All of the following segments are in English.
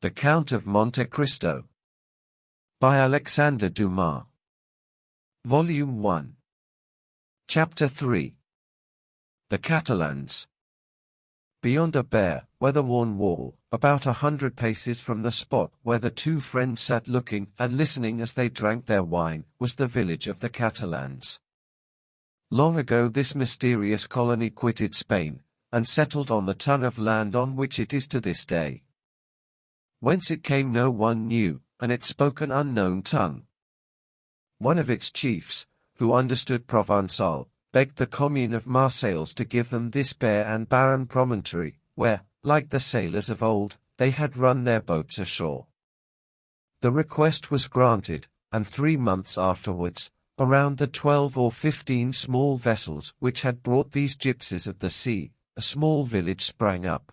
The Count of Montecristo by Alexander Dumas. Volume 1. Chapter 3. The Catalans. Beyond a bare, weather-worn wall, about 100 paces from the spot where the two friends sat looking and listening as they drank their wine, was the village of the Catalans. Long ago this mysterious colony quitted Spain, and settled on the tongue of land on which it is to this day. Whence it came no one knew, and it spoke an unknown tongue. One of its chiefs, who understood Provençal, begged the commune of Marseilles to give them this bare and barren promontory, where, like the sailors of old, they had run their boats ashore. The request was granted, and 3 months afterwards, around the 12 or 15 small vessels which had brought these gypsies of the sea, a small village sprang up.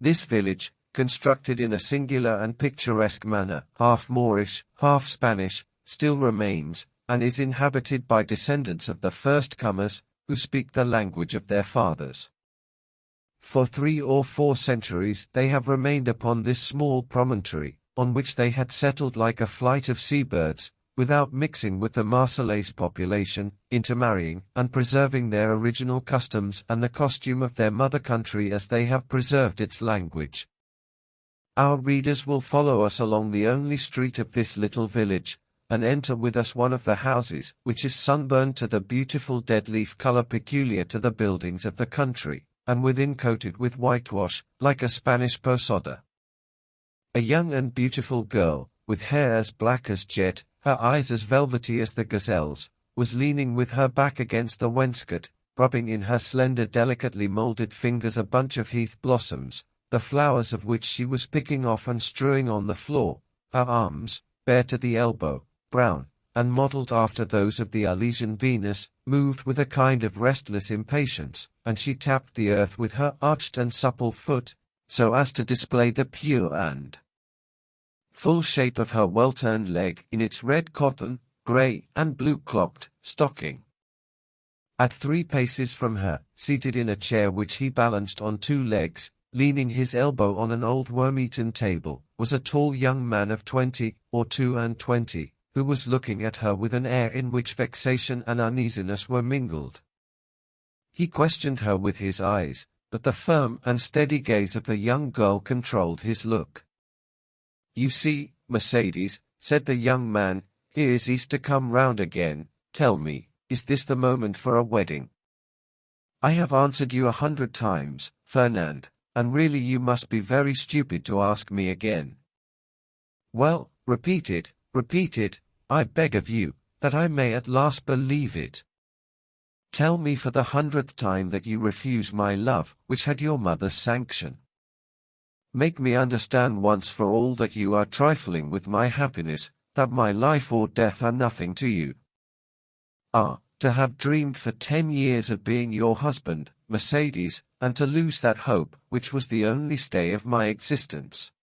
This village, constructed in a singular and picturesque manner, half Moorish, half Spanish, still remains, and is inhabited by descendants of the first comers, who speak the language of their fathers. For 3 or 4 centuries they have remained upon this small promontory, on which they had settled like a flight of seabirds, without mixing with the Marseillaise population, intermarrying, and preserving their original customs and the costume of their mother country as they have preserved its language. Our readers will follow us along the only street of this little village, and enter with us one of the houses, which is sunburned to the beautiful dead-leaf color peculiar to the buildings of the country, and within coated with whitewash, like a Spanish posada. A young and beautiful girl, with hair as black as jet, her eyes as velvety as the gazelle's, was leaning with her back against the wainscot, rubbing in her slender delicately molded fingers a bunch of heath blossoms, the flowers of which she was picking off and strewing on the floor, her arms, bare to the elbow, brown, and modelled after those of the Elysian Venus, moved with a kind of restless impatience, and she tapped the earth with her arched and supple foot, so as to display the pure and full shape of her well-turned leg in its red cotton, grey, and blue-clocked stocking. At 3 paces from her, seated in a chair which he balanced on 2 legs, leaning his elbow on an old worm-eaten table, was a tall young man of 20 or 22, who was looking at her with an air in which vexation and uneasiness were mingled. He questioned her with his eyes, but the firm and steady gaze of the young girl controlled his look. "You see, Mercedes," said the young man, "here is Easter come round again. Tell me, is this the moment for a wedding?" "I have answered you 100 times, Fernand, and really you must be very stupid to ask me again." "Well, repeat it, I beg of you, that I may at last believe it. Tell me for the 100th time that you refuse my love, which had your mother's sanction. Make me understand once for all that you are trifling with my happiness, that my life or death are nothing to you. Ah, to have dreamed for 10 years of being your husband, Mercedes, and to lose that hope, which was the only stay of my existence."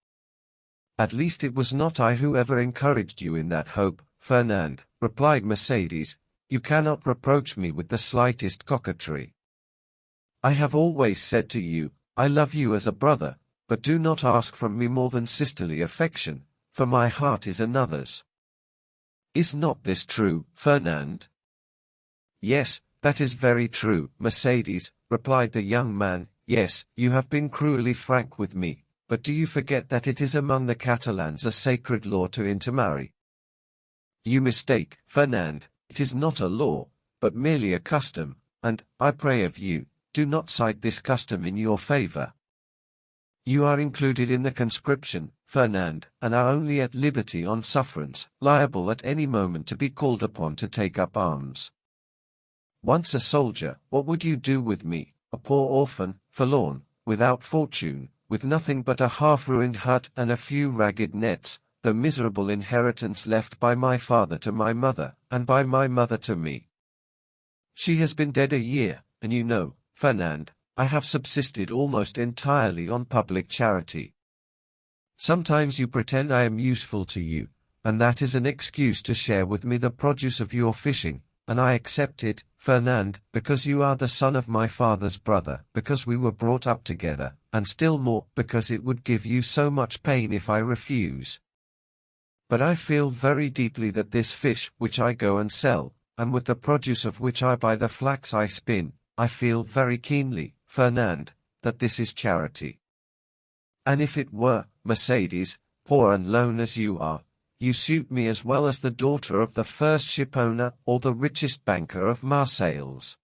"At least it was not I who ever encouraged you in that hope, Fernand," replied Mercedes. "You cannot reproach me with the slightest coquetry. I have always said to you, I love you as a brother, but do not ask from me more than sisterly affection, for my heart is another's. Is not this true, Fernand?" "Yes, that is very true, Mercedes," replied the young man. "Yes, you have been cruelly frank with me, but do you forget that it is among the Catalans a sacred law to intermarry?" "You mistake, Fernand, it is not a law, but merely a custom, and, I pray of you, do not cite this custom in your favor. You are included in the conscription, Fernand, and are only at liberty on sufferance, liable at any moment to be called upon to take up arms. Once a soldier, what would you do with me, a poor orphan, forlorn, without fortune, with nothing but a half-ruined hut and a few ragged nets, the miserable inheritance left by my father to my mother, and by my mother to me? She has been dead a year, and you know, Fernand, I have subsisted almost entirely on public charity. Sometimes you pretend I am useful to you, and that is an excuse to share with me the produce of your fishing, and I accept it, Fernand, because you are the son of my father's brother, because we were brought up together, and still more because it would give you so much pain if I refuse. But I feel very deeply that this fish which I go and sell, and with the produce of which I buy the flax I spin, I feel very keenly, Fernand, that this is charity. And if it were, Mercedes, poor and lone as you are, you suit me as well as the daughter of the first shipowner or the richest banker of Marseilles.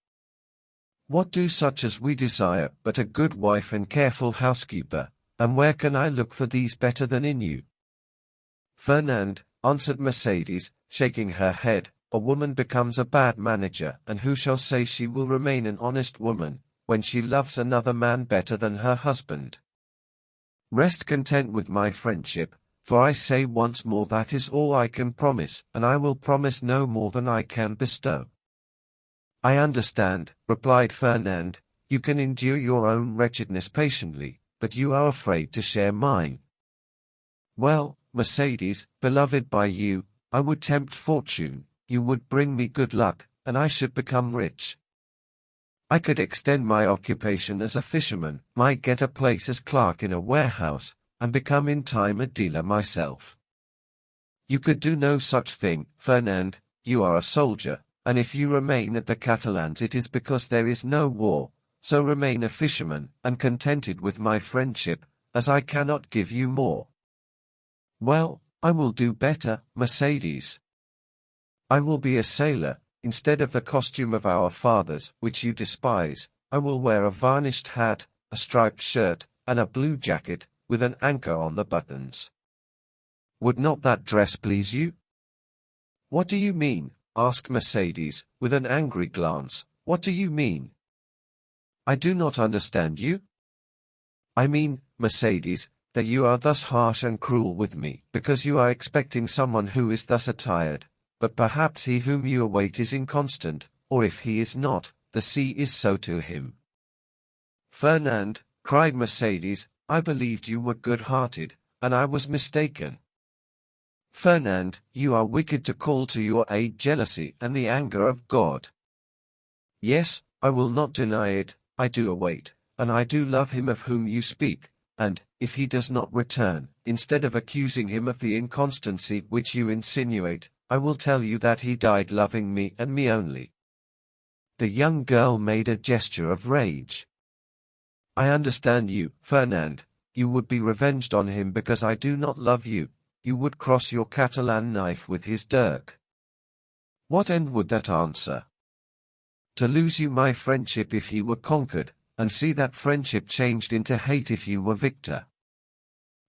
What do such as we desire but a good wife and careful housekeeper, and where can I look for these better than in you? Fernand, answered Mercedes, shaking her head, a woman becomes a bad manager, and who shall say she will remain an honest woman, when she loves another man better than her husband? Rest content with my friendship, for I say once more that is all I can promise, and I will promise no more than I can bestow. I understand, replied Fernand, you can endure your own wretchedness patiently, but you are afraid to share mine. Well, Mercedes, beloved by you, I would tempt fortune, you would bring me good luck, and I should become rich. I could extend my occupation as a fisherman, might get a place as clerk in a warehouse, and become in time a dealer myself. You could do no such thing, Fernand, you are a soldier, and if you remain at the Catalans it is because there is no war, so remain a fisherman, and contented with my friendship, as I cannot give you more. Well, I will do better, Mercedes. I will be a sailor. Instead of the costume of our fathers, which you despise, I will wear a varnished hat, a striped shirt, and a blue jacket, with an anchor on the buttons. Would not that dress please you? What do you mean? Asked Mercedes, with an angry glance. What do you mean? I do not understand you. I mean, Mercedes, that you are thus harsh and cruel with me, because you are expecting someone who is thus attired. But perhaps he whom you await is inconstant, or if he is not, the sea is so to him. Fernand, cried Mercedes, I believed you were good-hearted, and I was mistaken. Fernand, you are wicked to call to your aid jealousy and the anger of God. Yes, I will not deny it, I do await, and I do love him of whom you speak, and, if he does not return, instead of accusing him of the inconstancy which you insinuate, I will tell you that he died loving me and me only. The young girl made a gesture of rage. I understand you, Fernand, you would be revenged on him because I do not love you, you would cross your Catalan knife with his dirk. What end would that answer? To lose you my friendship if he were conquered, and see that friendship changed into hate if you were victor.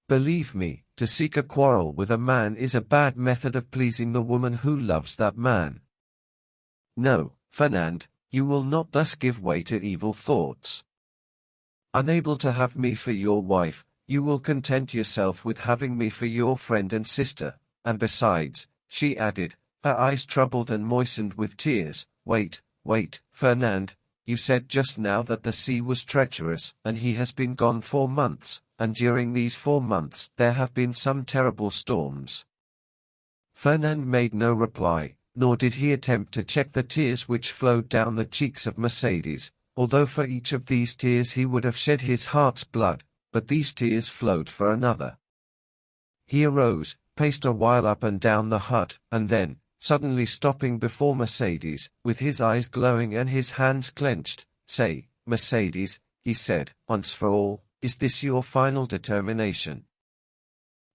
Believe me, to seek a quarrel with a man is a bad method of pleasing the woman who loves that man. No, Fernand, you will not thus give way to evil thoughts. Unable to have me for your wife, you will content yourself with having me for your friend and sister, and besides, she added, her eyes troubled and moistened with tears, wait, Fernand, you said just now that the sea was treacherous, and he has been gone 4 months. And during these 4 months there have been some terrible storms. Fernand made no reply, nor did he attempt to check the tears which flowed down the cheeks of Mercedes, although for each of these tears he would have shed his heart's blood, but these tears flowed for another. He arose, paced a while up and down the hut, and then, suddenly stopping before Mercedes, with his eyes glowing and his hands clenched, Say, Mercedes, he said, once for all, is this your final determination?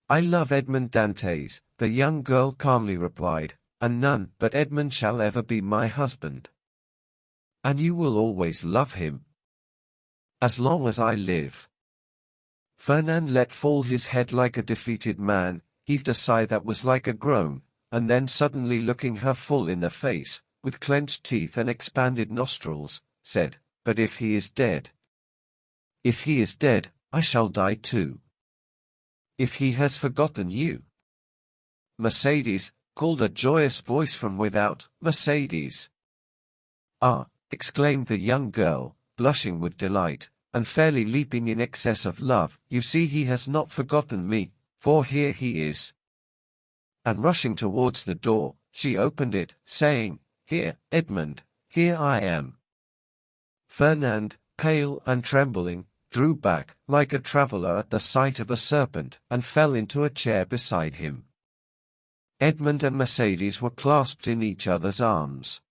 I love Edmond Dantes, the young girl calmly replied, and none but Edmond shall ever be my husband. And you will always love him? As long as I live. Fernand let fall his head like a defeated man, heaved a sigh that was like a groan, and then suddenly looking her full in the face, with clenched teeth and expanded nostrils, said, But if he is dead? If he is dead, I shall die too. If he has forgotten you. Mercedes, called a joyous voice from without, Mercedes. Ah, exclaimed the young girl, blushing with delight, and fairly leaping in excess of love, you see he has not forgotten me, for here he is. And rushing towards the door, she opened it, saying, Here, Edmond, here I am. Fernand, pale and trembling, drew back, like a traveller at the sight of a serpent, and fell into a chair beside him. Edmund and Mercedes were clasped in each other's arms.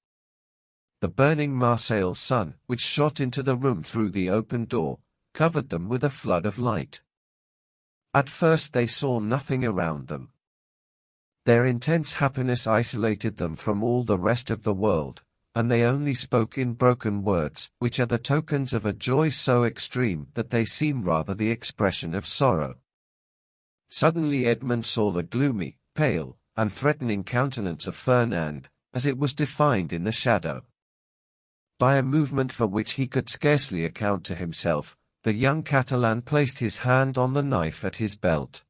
The burning Marseille sun, which shot into the room through the open door, covered them with a flood of light. At first they saw nothing around them. Their intense happiness isolated them from all the rest of the world, and they only spoke in broken words, which are the tokens of a joy so extreme that they seem rather the expression of sorrow. Suddenly Edmund saw the gloomy, pale, and threatening countenance of Fernand, as it was defined in the shadow. By a movement for which he could scarcely account to himself, the young Catalan placed his hand on the knife at his belt.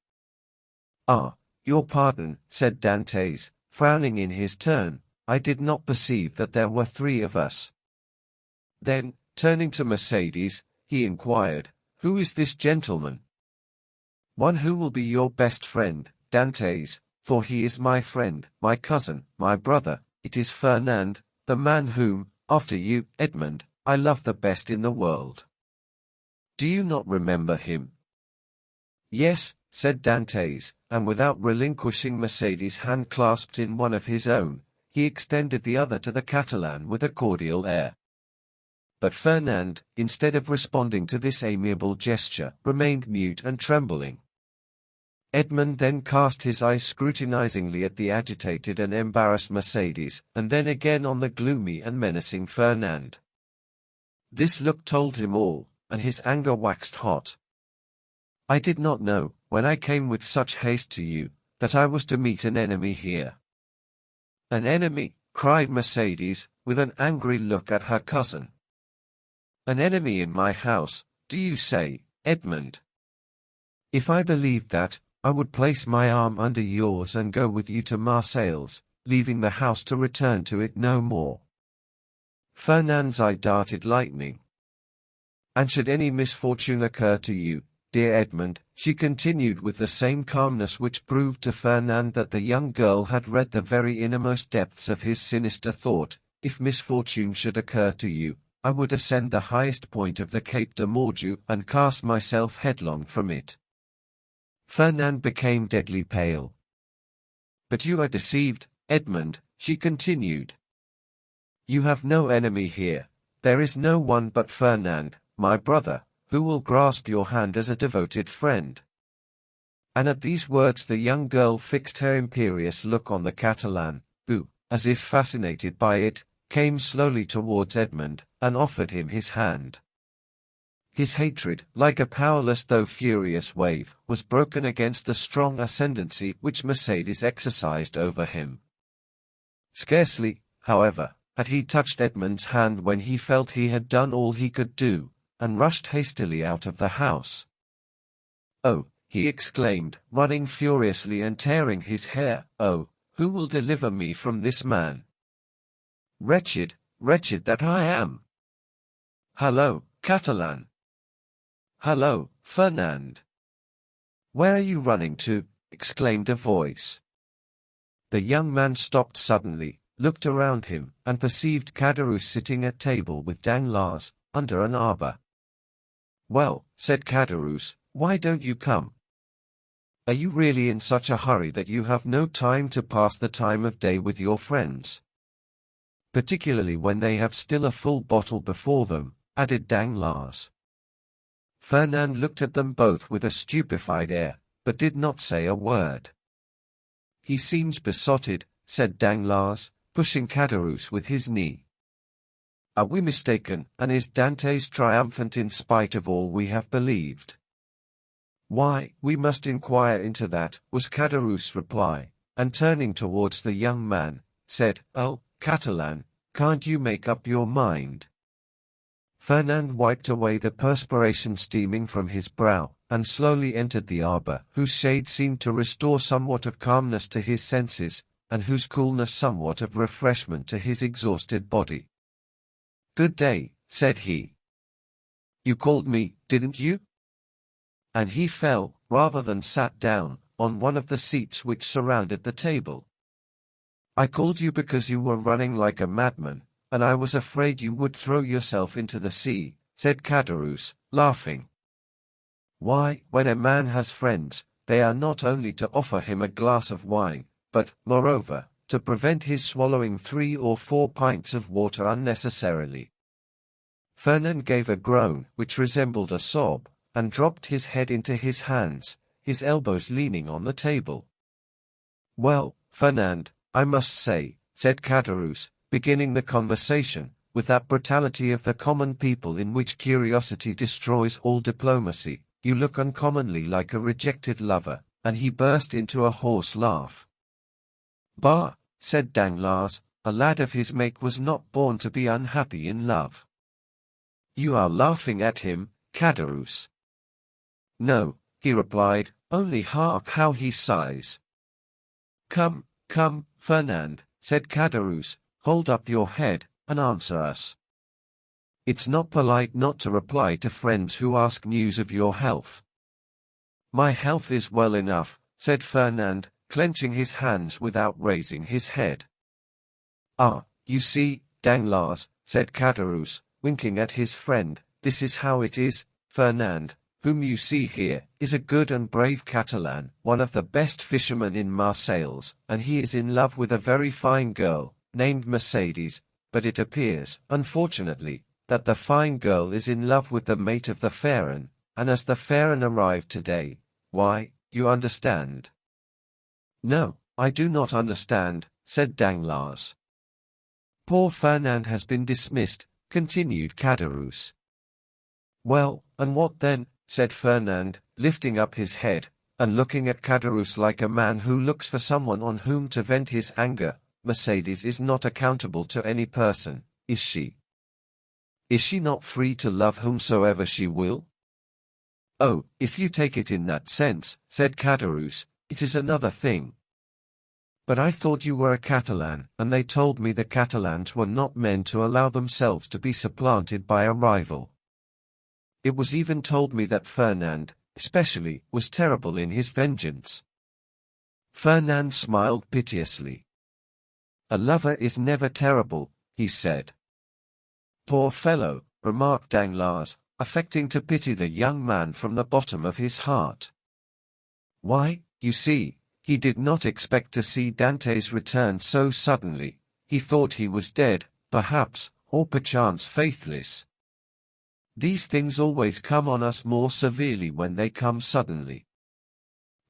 "Ah, your pardon," said Dantes, frowning in his turn, "I did not perceive that there were three of us." Then, turning to Mercedes, he inquired, "Who is this gentleman?" "One who will be your best friend, Dantes, for he is my friend, my cousin, my brother. It is Fernand, the man whom, after you, Edmund, I love the best in the world. Do you not remember him?" "Yes," said Dantes, and without relinquishing Mercedes' hand clasped in one of his own, he extended the other to the Catalan with a cordial air. But Fernand, instead of responding to this amiable gesture, remained mute and trembling. Edmund then cast his eyes scrutinizingly at the agitated and embarrassed Mercedes, and then again on the gloomy and menacing Fernand. This look told him all, and his anger waxed hot. "I did not know, when I came with such haste to you, that I was to meet an enemy here." "An enemy?" cried Mercedes, with an angry look at her cousin. "An enemy in my house, do you say, Edmund? If I believed that, I would place my arm under yours and go with you to Marseilles, leaving the house to return to it no more." Fernand's eye darted lightning. "And should any misfortune occur to you, dear Edmund," she continued with the same calmness which proved to Fernand that the young girl had read the very innermost depths of his sinister thought, "if misfortune should occur to you, I would ascend the highest point of the Cape de Morgiou and cast myself headlong from it." Fernand became deadly pale. "But you are deceived, Edmund," she continued. "You have no enemy here. There is no one but Fernand, my brother, who will grasp your hand as a devoted friend." And at these words the young girl fixed her imperious look on the Catalan, who, as if fascinated by it, came slowly towards Edmund, and offered him his hand. His hatred, like a powerless though furious wave, was broken against the strong ascendancy which Mercedes exercised over him. Scarcely, however, had he touched Edmund's hand when he felt he had done all he could do, and rushed hastily out of the house. "Oh," he exclaimed, running furiously and tearing his hair, "oh, who will deliver me from this man? Wretched, wretched that I am! Hallo, Catalan! Hallo, Fernand! Where are you running to?" exclaimed a voice. The young man stopped suddenly, looked around him, and perceived Caderousse sitting at table with Danglars, under an arbor. "Well," said Caderousse, "why don't you come? Are you really in such a hurry that you have no time to pass the time of day with your friends? Particularly when they have still a full bottle before them," added Danglars. Fernand looked at them both with a stupefied air, but did not say a word. "He seems besotted," said Danglars, pushing Caderousse with his knee. "Are we mistaken, and is Dantes triumphant in spite of all we have believed?" "Why, we must inquire into that," was Caderousse's reply, and turning towards the young man, said, "Oh, Catalan, can't you make up your mind?" Fernand wiped away the perspiration steaming from his brow, and slowly entered the arbor, whose shade seemed to restore somewhat of calmness to his senses, and whose coolness somewhat of refreshment to his exhausted body. "Good day," said he. "You called me, didn't you?" And he fell, rather than sat down, on one of the seats which surrounded the table. "I called you because you were running like a madman, and I was afraid you would throw yourself into the sea," said Caderousse, laughing. Why, when a man has friends, they are not only to offer him a glass of wine, but, moreover, to prevent his swallowing 3 or 4 pints of water unnecessarily. Fernand gave a groan which resembled a sob, and dropped his head into his hands, his elbows leaning on the table. "Well, Fernand, I must say," said Caderousse, beginning the conversation, with that brutality of the common people in which curiosity destroys all diplomacy, "you look uncommonly like a rejected lover," and he burst into a hoarse laugh. "Bah," said Danglars, "a lad of his make was not born to be unhappy in love." "You are laughing at him, Caderousse." "No," he replied, "only hark how he sighs." "Come, come, Fernand," said Caderousse, "hold up your head, and answer us. It's not polite not to reply to friends who ask news of your health." "My health is well enough," said Fernand, clenching his hands without raising his head. "Ah, you see, Danglars," said Caderousse, winking at his friend, "this is how it is. Fernand, whom you see here, is a good and brave Catalan, one of the best fishermen in Marseilles, and he is in love with a very fine girl, named Mercedes, but it appears, unfortunately, that the fine girl is in love with the mate of the Pharaon, and as the Pharaon arrived today, why, you understand." "No, I do not understand," said Danglars. "Poor Fernand has been dismissed," continued Caderousse. "Well, and what then?" said Fernand, lifting up his head, and looking at Caderousse like a man who looks for someone on whom to vent his anger. "Mercedes is not accountable to any person, is she? Is she not free to love whomsoever she will?" "Oh, if you take it in that sense," said Caderousse, "it is another thing. But I thought you were a Catalan, and they told me the Catalans were not men to allow themselves to be supplanted by a rival. It was even told me that Fernand, especially, was terrible in his vengeance." Fernand smiled piteously. "A lover is never terrible," he said. "Poor fellow," remarked Danglars, affecting to pity the young man from the bottom of his heart. "Why, you see, he did not expect to see Dante's return so suddenly. He thought he was dead, perhaps, or perchance faithless. These things always come on us more severely when they come suddenly."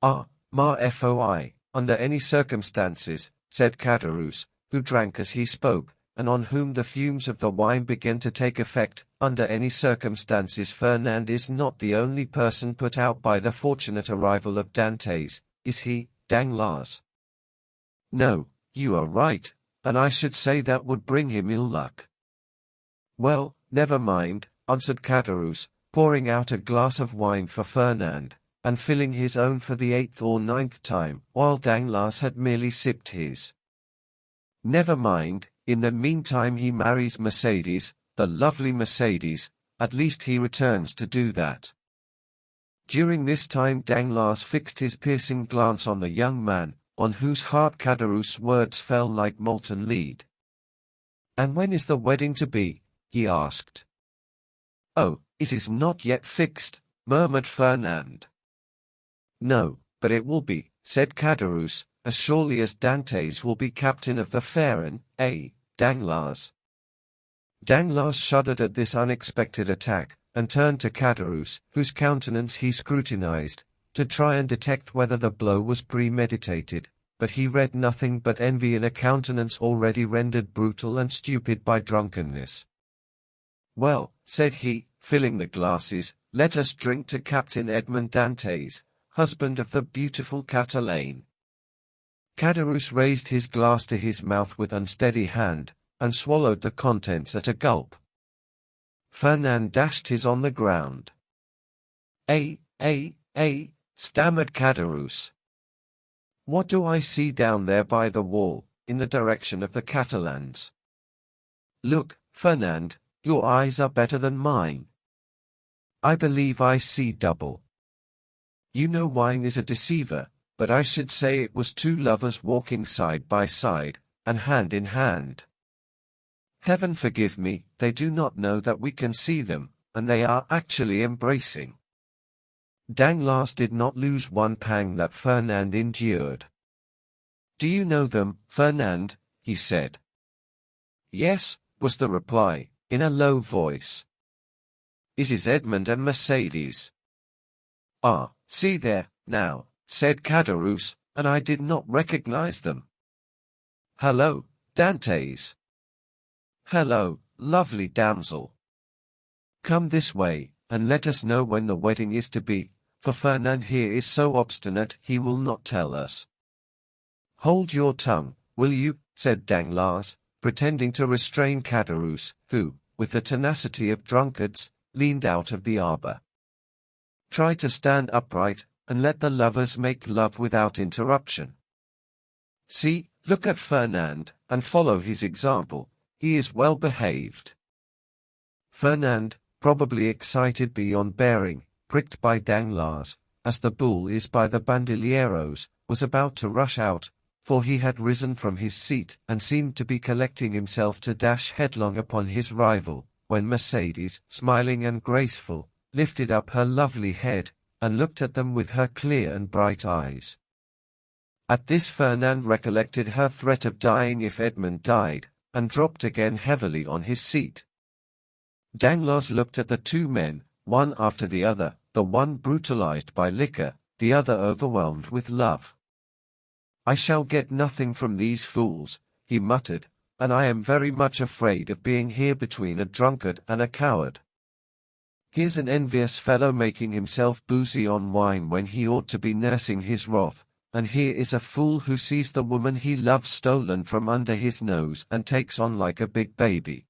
"Ah, ma foi, under any circumstances," said Caderousse, who drank as he spoke, and on whom the fumes of the wine began to take effect, "under any circumstances Fernand is not the only person put out by the fortunate arrival of Dantes, is he, Danglars?" "No, you are right, and I should say that would bring him ill luck." "Well, never mind," answered Caderousse, pouring out a glass of wine for Fernand, and filling his own for the 8th or 9th time, while Danglars had merely sipped his. "Never mind, in the meantime he marries Mercedes, the lovely Mercedes, at least he returns to do that." During this time Danglars fixed his piercing glance on the young man, on whose heart Caderousse's words fell like molten lead. "And when is the wedding to be?" he asked. "Oh, it is not yet fixed," murmured Fernand. "No, but it will be," said Caderousse, "as surely as Dantes will be captain of the Pharaon, Danglars?" Danglars shuddered at this unexpected attack, and turned to Caderousse, whose countenance he scrutinized, to try and detect whether the blow was premeditated, but he read nothing but envy in a countenance already rendered brutal and stupid by drunkenness. "Well," said he, filling the glasses, "let us drink to Captain Edmond Dantes, husband of the beautiful Catalane." Caderousse raised his glass to his mouth with unsteady hand, and swallowed the contents at a gulp. Fernand dashed his on the ground. Stammered Caderousse. "What do I see down there by the wall, in the direction of the Catalans?" "Look, Fernand, your eyes are better than mine." "I believe I see double." "You know wine is a deceiver, but I should say it was two lovers walking side by side, and hand in hand. Heaven forgive me, they do not know that we can see them, and they are actually embracing." Danglars did not lose one pang that Fernand endured. "Do you know them, Fernand?" he said. "Yes," was the reply, in a low voice. "It is Edmond and Mercedes." "Ah, see there, now," said Caderousse, "and I did not recognize them." "Hello, Dantès." "Hello, lovely damsel. Come this way, and let us know when the wedding is to be, for Fernand here is so obstinate he will not tell us." "Hold your tongue, will you?" said Danglars, pretending to restrain Caderousse, who, with the tenacity of drunkards, leaned out of the arbor. "Try to stand upright, and let the lovers make love without interruption. See, look at Fernand, and follow his example. He is well behaved." Fernand, probably excited beyond bearing, pricked by Danglars, as the bull is by the bandolieros, was about to rush out, for he had risen from his seat and seemed to be collecting himself to dash headlong upon his rival, when Mercedes, smiling and graceful, lifted up her lovely head, and looked at them with her clear and bright eyes. At this Fernand recollected her threat of dying if Edmond died, and dropped again heavily on his seat. Danglars looked at the two men, one after the other, the one brutalized by liquor, the other overwhelmed with love. "I shall get nothing from these fools," he muttered, "and I am very much afraid of being here between a drunkard and a coward. Here's an envious fellow making himself boozy on wine when he ought to be nursing his wrath, and here is a fool who sees the woman he loves stolen from under his nose and takes on like a big baby.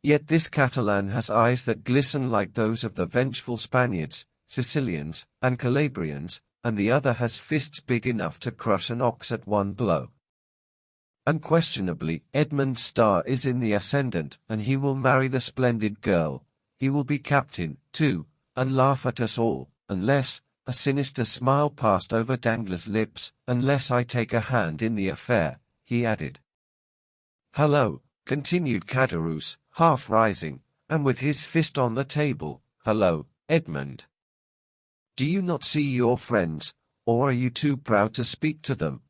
Yet this Catalan has eyes that glisten like those of the vengeful Spaniards, Sicilians, and Calabrians, and the other has fists big enough to crush an ox at one blow. Unquestionably, Edmond's star is in the ascendant, and he will marry the splendid girl. He will be captain, too, and laugh at us all, unless—" a sinister smile passed over Danglars' lips, "unless I take a hand in the affair," he added. "Hello," continued Caderousse, half rising, and with his fist on the table, "hello, Edmond. Do you not see your friends, or are you too proud to speak to them?"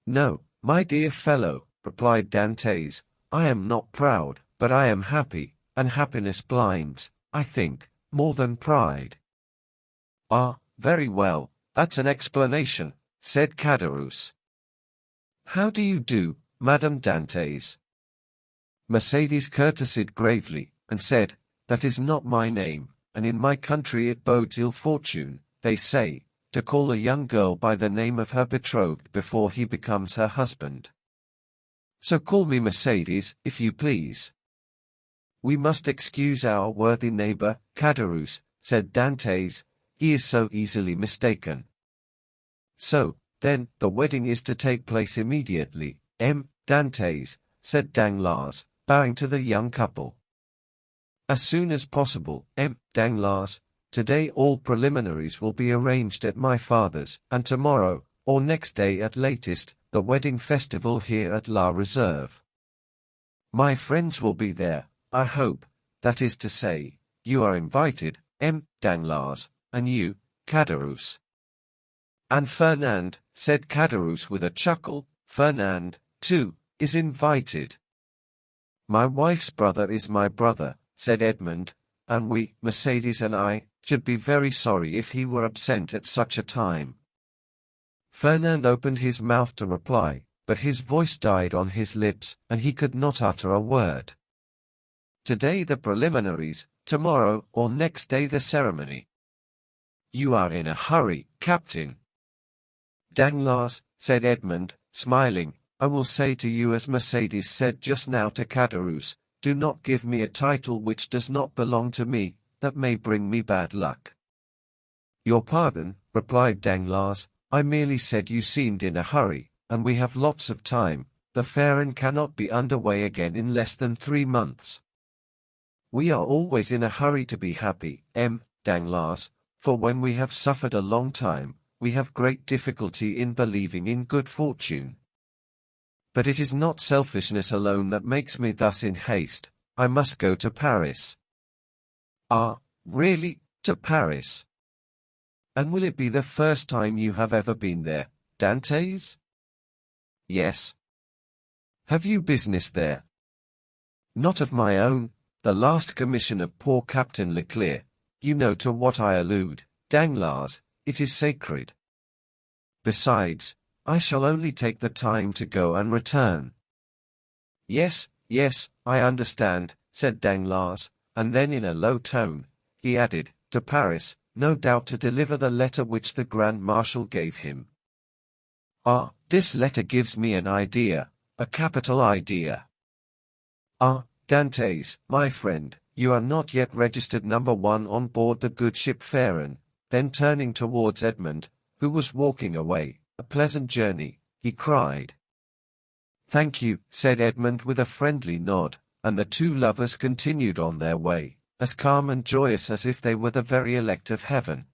"No, my dear fellow," replied Dantès, "I am not proud, but I am happy, and happiness blinds, I think, more than pride." "Ah, very well, that's an explanation," said Caderousse. "How do you do, Madame Dantès?" Mercedes courtesied gravely, and said, "That is not my name, and in my country it bodes ill fortune, they say, to call a young girl by the name of her betrothed before he becomes her husband. So call me Mercedes, if you please." "We must excuse our worthy neighbor, Caderousse," said Dantès, "he is so easily mistaken." "So, then, the wedding is to take place immediately, Dantès," said Danglars, bowing to the young couple. "As soon as possible, Danglars. Today all preliminaries will be arranged at my father's, and tomorrow, or next day at latest, the wedding festival here at La Reserve. My friends will be there, I hope, that is to say, you are invited, Danglars, and you, Caderousse." "And Fernand," said Caderousse with a chuckle, "Fernand, too, is invited." "My wife's brother is my brother," said Edmond, "and we, Mercedes and I, should be very sorry if he were absent at such a time." Fernand opened his mouth to reply, but his voice died on his lips, and he could not utter a word. "Today the preliminaries, tomorrow or next day the ceremony." "You are in a hurry, Captain." "Danglars," said Edmond, smiling, "I will say to you as Mercedes said just now to Caderousse, do not give me a title which does not belong to me, that may bring me bad luck." "Your pardon," replied Danglars, "I merely said you seemed in a hurry, and we have lots of time, the fair cannot be under way again in less than 3 months. We are always in a hurry to be happy, Danglars, for when we have suffered a long time, we have great difficulty in believing in good fortune. But it is not selfishness alone that makes me thus in haste, I must go to Paris." "Ah, really, to Paris?" And will it be the first time you have ever been there, Dantes? Yes. Have you business there? Not of my own, the last commission of poor Captain Leclerc. You know to what I allude, Danglars, it is sacred. Besides, I shall only take the time to go and return. Yes, I understand, said Danglars, and then in a low tone, he added, to Paris, no doubt to deliver the letter which the Grand Marshal gave him. Ah, this letter gives me an idea, a capital idea. Ah, Dantes, my friend, you are not yet registered number 1 on board the good ship Pharaon. Then turning towards Edmund, who was walking away, a pleasant journey, he cried. Thank you, said Edmund with a friendly nod, and the two lovers continued on their way, as calm and joyous as if they were the very elect of heaven.